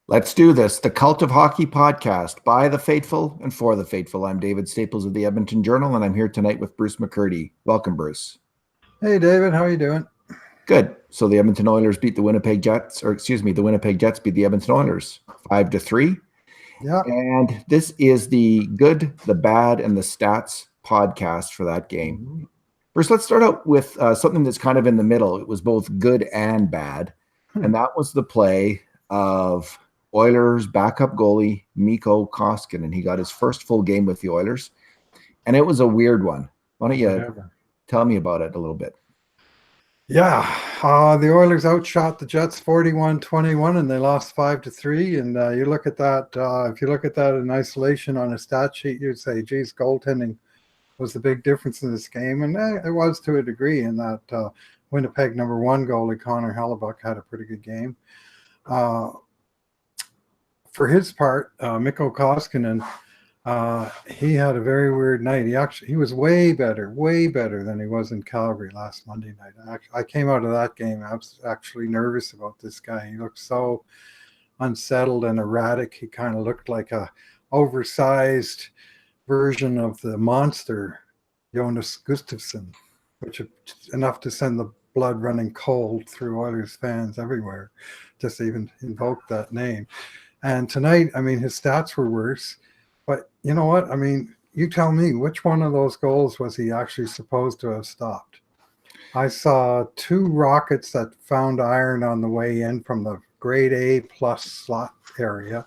Let's do this. The Cult of Hockey podcast by the faithful and for the faithful. I'm David Staples of the Edmonton Journal, and I'm here tonight with Bruce McCurdy. Welcome, Bruce. Hey, David. How are you doing? Good. So the Edmonton Oilers beat the Winnipeg Jets, the Winnipeg Jets beat the Edmonton Oilers 5-3. Yeah. And this is the good, the bad, and the stats podcast for that game. Bruce, let's start out with something that's kind of in the middle. It was both good and bad, and that was the play of Oilers backup goalie Mikko Koskinen. He got his first full game with the Oilers, and it was a weird one. Why don't you tell me about it a little bit? Yeah, the Oilers outshot the Jets 41-21, and they lost 5-3. And you look at that. If you look at that in isolation on a stat sheet, you'd say, "Geez, goaltending was the big difference in this game," and it was to a degree. In that Winnipeg #1 goalie Connor Hellebuck had a pretty good game. For his part, Mikko Koskinen, he had a very weird night. He was way better than he was in Calgary last Monday night. I came out of that game. I was actually nervous about this guy. He looked so unsettled and erratic. He kind of looked like a oversized version of the monster Jonas Gustafsson, which is enough to send the blood running cold through Oilers fans everywhere, just even invoke that name. And tonight, I mean, his stats were worse. But you know what? I mean, you tell me, which one of those goals was he actually supposed to have stopped? I saw 2 rockets that found iron on the way in from the grade A plus slot area,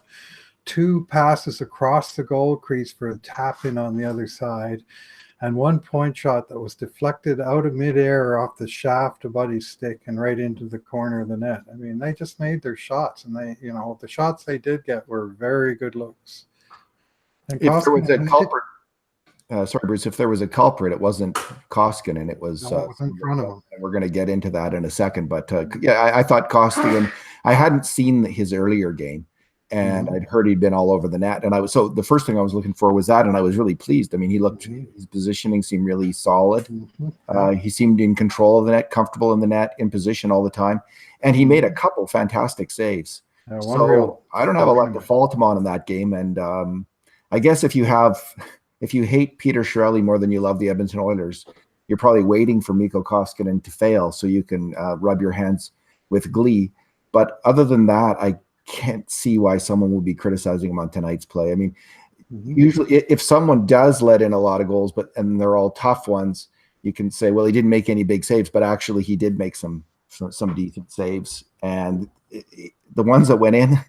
2 passes across the goal crease for a tap in on the other side, and 1 point shot that was deflected out of midair off the shaft of Buddy's stick and right into the corner of the net. I mean, they just made their shots, and the shots they did get were very good looks. And if there was a culprit, sorry, Bruce, if there was a culprit, it wasn't Koskinen. It was in front of him. We're going to get into that in a second. But I thought Koskinen, I hadn't seen his earlier game, and I'd heard he'd been all over the net. And so the first thing I was looking for was that, and I was really pleased. I mean, his positioning seemed really solid. He seemed in control of the net, comfortable in the net, in position all the time. And he made a couple fantastic saves. So I don't have a lot to fault him on in that game. And I guess if you hate Peter Chiarelli more than you love the Edmonton Oilers, you're probably waiting for Mikko Koskinen to fail so you can rub your hands with glee. But other than that, I can't see why someone would be criticizing him on tonight's play. I mean, usually if someone does let in a lot of goals, and they're all tough ones, you can say, well, he didn't make any big saves, but actually he did make some decent saves. And the ones that went in,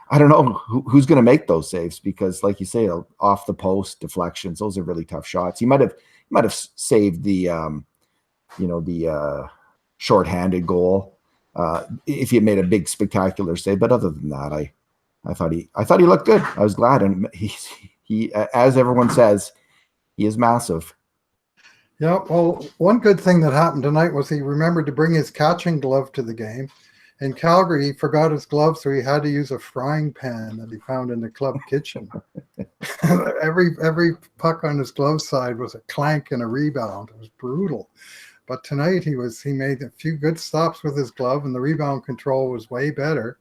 I don't know who's going to make those saves, because, like you say, off the post deflections, those are really tough shots. He might have saved the shorthanded goal if he had made a big spectacular save. But other than that, I thought he looked good. I was glad, and he as everyone says, he is massive. Yeah. Well, one good thing that happened tonight was he remembered to bring his catching glove to the game. In Calgary, he forgot his glove, so he had to use a frying pan that he found in the club kitchen. Every puck on his glove side was a clank and a rebound. It was brutal. But tonight he made a few good stops with his glove, and the rebound control was way better.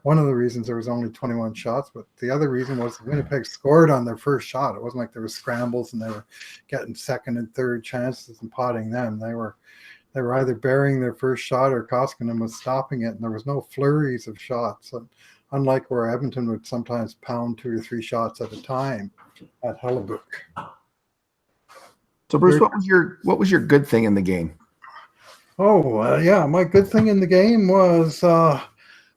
One of the reasons there was only 21 shots, but the other reason was Winnipeg scored on their first shot. It wasn't like there were scrambles and they were getting second and third chances and potting them. They were either burying their first shot or Koskinen was stopping it, and there was no flurries of shots, unlike where Edmonton would sometimes pound 2 or 3 shots at a time at Hellebuck. So, Bruce, what was your good thing in the game? My good thing in the game was Kailer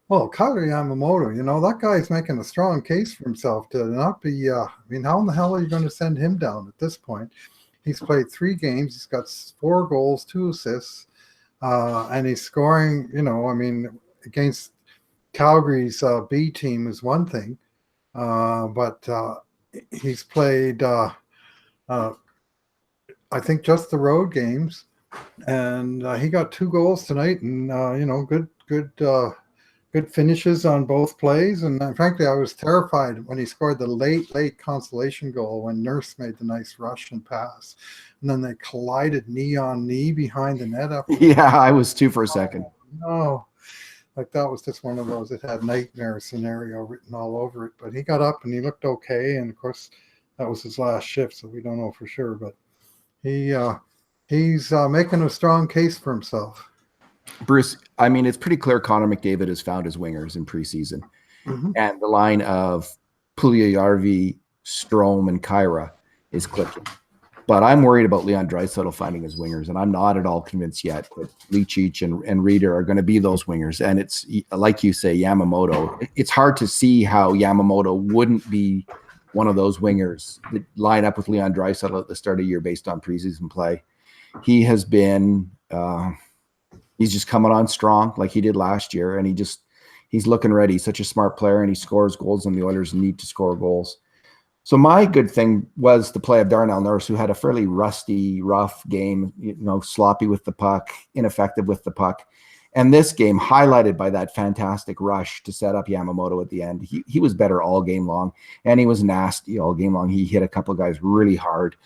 Yamamoto. That guy's making a strong case for himself to not be. How in the hell are you going to send him down at this point? He's played 3 games. He's got 4 goals, 2 assists, and he's scoring. Against Calgary's B team is one thing, but he's played. I think just the road games, and he got 2 goals tonight, and good finishes on both plays. And frankly, I was terrified when he scored the late consolation goal when Nurse made the nice rush and pass, and then they collided knee on knee behind the net. Yeah, I was too for a second. No, Like that was just one of those. It had nightmare scenario written all over it. But he got up and he looked okay. And of course, that was his last shift, so we don't know for sure. But he's making a strong case for himself. Bruce, I mean, it's pretty clear Connor McDavid has found his wingers in preseason. And the line of Puljujärvi, Strome, and Kyra is clicking. But I'm worried about Leon Draisaitl finding his wingers, and I'm not at all convinced yet that Lucic and Reeder are going to be those wingers. And it's, like you say, Yamamoto. It's hard to see how Yamamoto wouldn't be one of those wingers that line up with Leon Draisaitl at the start of the year based on preseason play. He has been he's just coming on strong like he did last year, and he's looking ready. He's such a smart player, and he scores goals, and the Oilers need to score goals. So my good thing was the play of Darnell Nurse, who had a fairly rusty, rough game, sloppy with the puck, ineffective with the puck. And this game highlighted by that fantastic rush to set up Yamamoto at the end. He was better all game long, and he was nasty all game long. He hit a couple of guys really hard.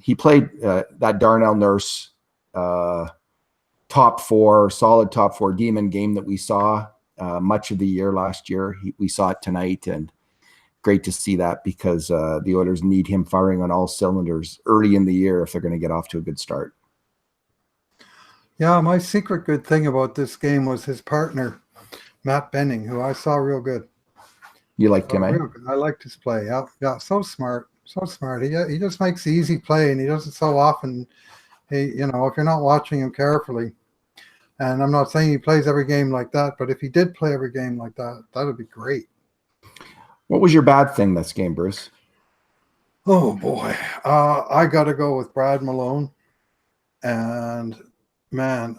He played that Darnell Nurse solid top four demon game that we saw much of the year last year. We saw it tonight, and great to see that because the Oilers need him firing on all cylinders early in the year if they're going to get off to a good start. Yeah, my secret good thing about this game was his partner, Matt Benning, who I saw real good. You liked him, eh? I liked his play. Yeah, so smart. He just makes the easy play, and he does it so often. If you're not watching him carefully, and I'm not saying he plays every game like that, but if he did play every game like that, that would be great. What was your bad thing this game, Bruce? Oh, boy. I got to go with Brad Malone. And, man,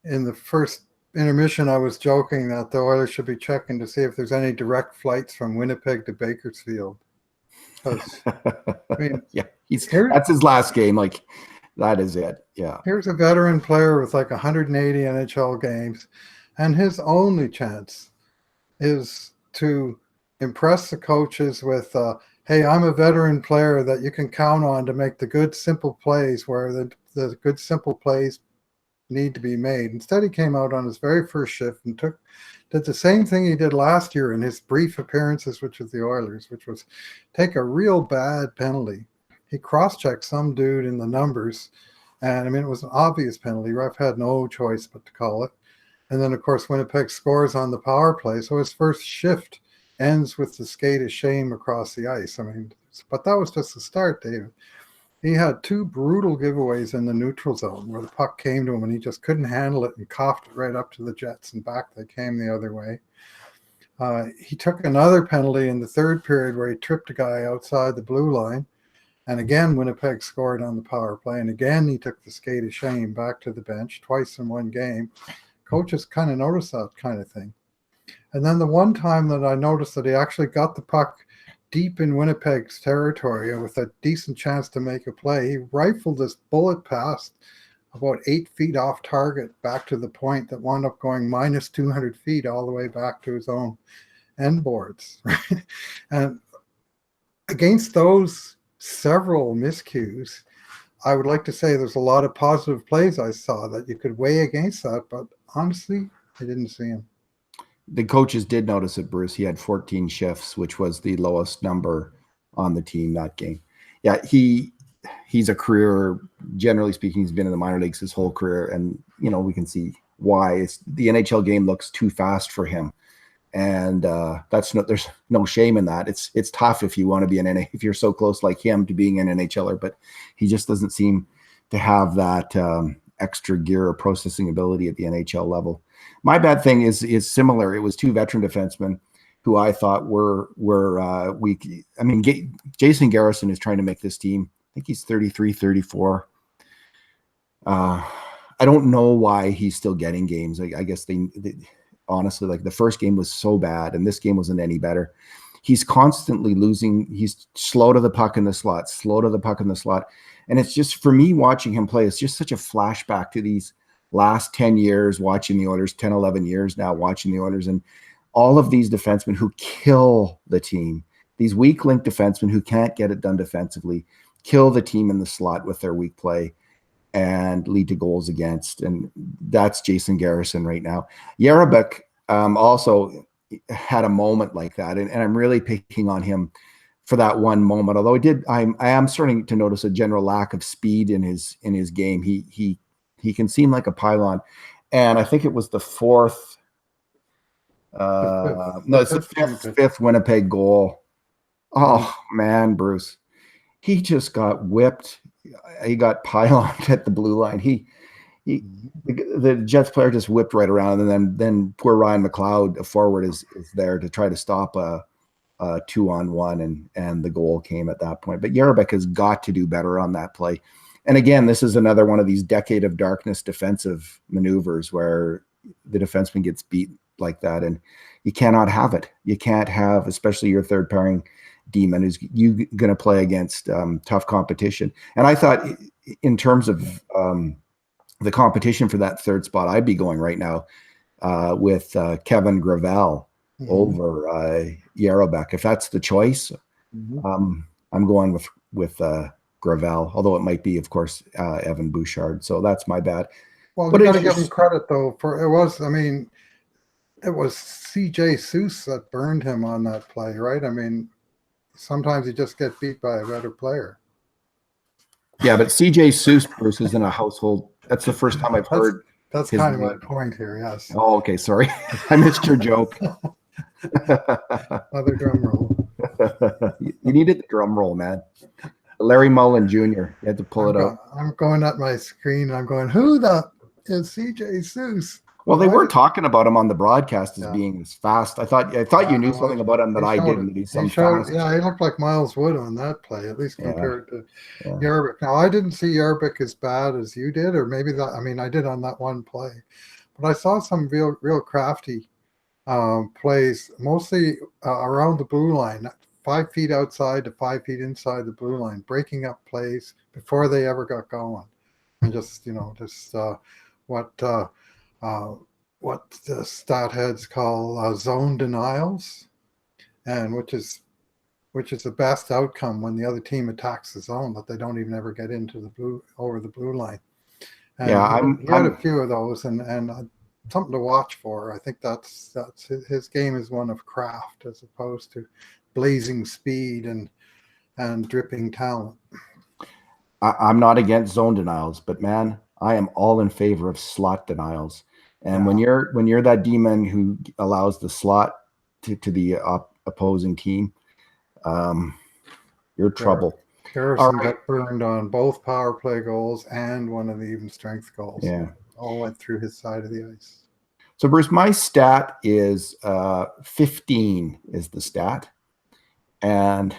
in the first intermission, I was joking that the Oilers should be checking to see if there's any direct flights from Winnipeg to Bakersfield. Yeah, that's his last game. Like, that is it. Yeah. Here's a veteran player with like 180 NHL games, and his only chance is to impress the coaches with, hey, I'm a veteran player that you can count on to make the good, simple plays where the good, simple plays need to be made. Instead, he came out on his very first shift and did the same thing he did last year in his brief appearances, which was the Oilers, which was take a real bad penalty. He cross-checked some dude in the numbers, and it was an obvious penalty. Ref had no choice but to call it. And then, of course, Winnipeg scores on the power play. So his first shift ends with the skate of shame across the ice. But that was just the start, David. He had two brutal giveaways in the neutral zone where the puck came to him and he just couldn't handle it and coughed it right up to the Jets, and back they came the other way. He took another penalty in the third period where he tripped a guy outside the blue line. And again, Winnipeg scored on the power play. And again, he took the skate of shame back to the bench twice in one game. Coaches kind of notice that kind of thing. And then the one time that I noticed that he actually got the puck deep in Winnipeg's territory with a decent chance to make a play, he rifled this bullet pass about 8 feet off target back to the point that wound up going minus 200 feet all the way back to his own end boards. Right? And against those several miscues, I would like to say there's a lot of positive plays I saw that you could weigh against that, but honestly, I didn't see him. The coaches did notice it, Bruce. He had 14 shifts, which was the lowest number on the team that game. Yeah, he's a career, generally speaking, he's been in the minor leagues his whole career, and we can see why. The NHL game looks too fast for him, and there's no shame in that. It's tough if you want to be if you're so close like him to being an NHLer, but he just doesn't seem to have that extra gear or processing ability at the NHL level. My bad thing is similar. It was two veteran defensemen who I thought were weak. Jason Garrison is trying to make this team. I think he's 33, 34. I don't know why he's still getting games. I guess they honestly, like, the first game was so bad and this game wasn't any better. He's constantly losing. He's slow to the puck in the slot. And it's just, for me, watching him play, it's just such a flashback to these last 10 years watching the Oilers, 10, 11 years now watching the Oilers, and all of these defensemen who kill the team, these weak link defensemen who can't get it done defensively, kill the team in the slot with their weak play. and lead to goals against. And that's Jason Garrison right now. Yarabek also had a moment like that. And I'm really picking on him for that one moment. Although I am starting to notice a general lack of speed in his game. He can seem like a pylon. And I think it was the fourth, it's the fifth Winnipeg goal. Oh man, Bruce. He just got whipped. He got pyloned at the blue line. The Jets player just whipped right around, and then poor Ryan McLeod, a forward, is there to try to stop a 2-on-1, and the goal came at that point. But Yarabek has got to do better on that play. And again, this is another one of these decade of darkness defensive maneuvers where the defenseman gets beat like that, and you cannot have it. You can't have, especially your third pairing demon who's you going to play against tough competition. And I thought, in terms of the competition for that third spot, I'd be going right now with Kevin Gravel over Yarabek. If that's the choice, I'm going with Gravel, although it might be, of course, Evan Bouchard. So that's my bad. Well, we got to give him credit, though, for it was CJ Seuss that burned him on that play, right? I mean, sometimes you just get beat by a better player. Yeah, but CJ Seuss, Bruce, is in a household. That's the first time I've heard. That's kind of my point here, yes. Oh, okay, sorry. I missed your joke. Another drum roll. You needed the drum roll, man. Larry Mullen Jr. You had to pull it out. I'm going at my screen, and I'm going, who the is CJ Seuss? Well, they were talking about him on the broadcast as being as fast. I thought you knew something about him that I didn't. He's fast. Yeah, he looked like Miles Wood on that play, at least compared to Yarabek. Now, I didn't see Yarabek as bad as you did, or maybe that. I mean, I did on that one play, but I saw some real crafty plays, mostly around the blue line, 5 feet outside to 5 feet inside the blue line, breaking up plays before they ever got going, and just what the stat heads call zone denials, and which is the best outcome when the other team attacks the zone, that they don't even ever get into over the blue line. And he had a few of those, and something to watch for. I think that's his game is one of craft as opposed to blazing speed and dripping talent. I'm not against zone denials, but man, I am all in favor of slot denials. And when you're that demon who allows the slot to the opposing team, you're trouble. Harrison got burned on both power play goals and one of the even strength goals. Yeah, all went through his side of the ice. So Bruce, my stat is 15 is the stat, and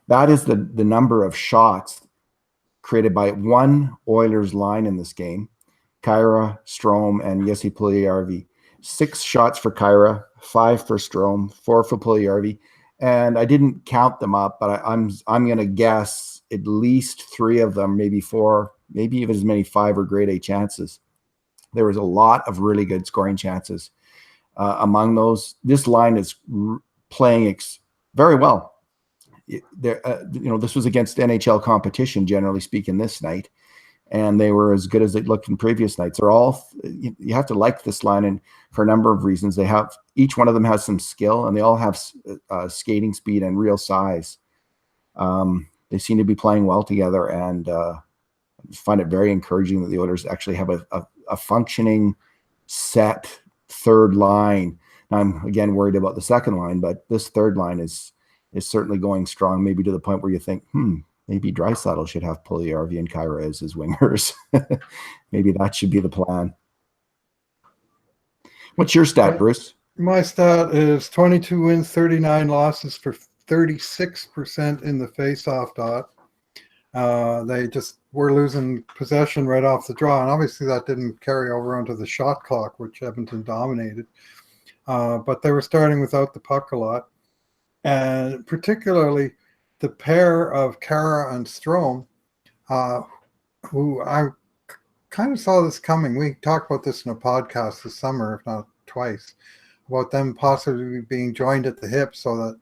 that is the number of shots created by one Oilers line in this game. Kyra, Strome, and Jesse Puljujärvi. 6 shots for Kyra, 5 for Strome, 4 for Puljujärvi. And I didn't count them up, but I'm going to guess at least 3 of them, maybe 4, maybe even as many 5 or grade A chances. There was a lot of really good scoring chances among those. This line is playing very well. This was against NHL competition, generally speaking, this night, and they were as good as they looked in previous nights. They're all, you have to like this line, and for a number of reasons. They have, each one of them has some skill, and they all have skating speed and real size. They seem to be playing well together, and I find it very encouraging that the Oilers actually have a functioning set third line. Now, I'm again worried about the second line, but this third line is certainly going strong, maybe to the point where you think, maybe Draisaitl should have Puljujärvi and Kyra as his wingers. Maybe that should be the plan. What's your stat, Bruce? My stat is 22 wins, 39 losses for 36% in the face-off dot. They just were losing possession right off the draw, and obviously that didn't carry over onto the shot clock, which Edmonton dominated. But they were starting without the puck a lot, and particularly the pair of Kara and Strome, who I kind of saw this coming. We talked about this in a podcast this summer, if not twice, about them possibly being joined at the hip so that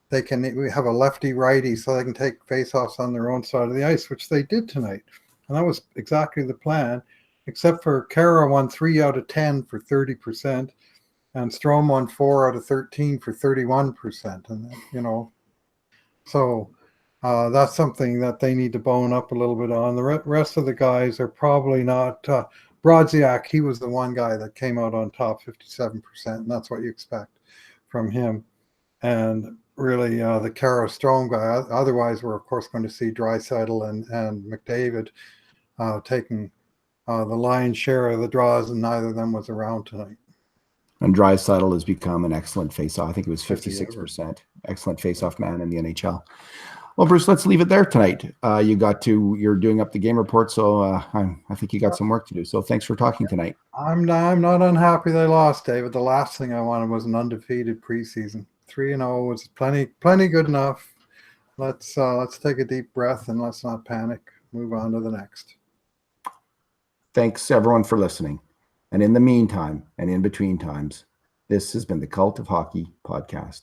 they can have a lefty-righty so they can take face-offs on their own side of the ice, which they did tonight. And that was exactly the plan, except for Kara won 3 out of 10 for 30%, and Strome won 4 out of 13 for 31%. And, so that's something that they need to bone up a little bit on. The rest of the guys are probably not. Brodziak, he was the one guy that came out on top, 57%, and that's what you expect from him. And really, the Kara Strome guy. Otherwise, we're of course going to see Draisaitl and McDavid taking the lion's share of the draws, and neither of them was around tonight. And Draisaitl has become an excellent face-off. I think it was 56%. Excellent face-off man in the NHL. Well, Bruce, let's leave it there tonight. You're doing up the game report, so I think you got some work to do. So thanks for talking tonight. I'm not unhappy they lost, David. The last thing I wanted was an undefeated preseason. 3-0 was plenty good enough. Let's take a deep breath and let's not panic. Move on to the next. Thanks everyone for listening. And in the meantime, and in between times, this has been the Cult of Hockey podcast.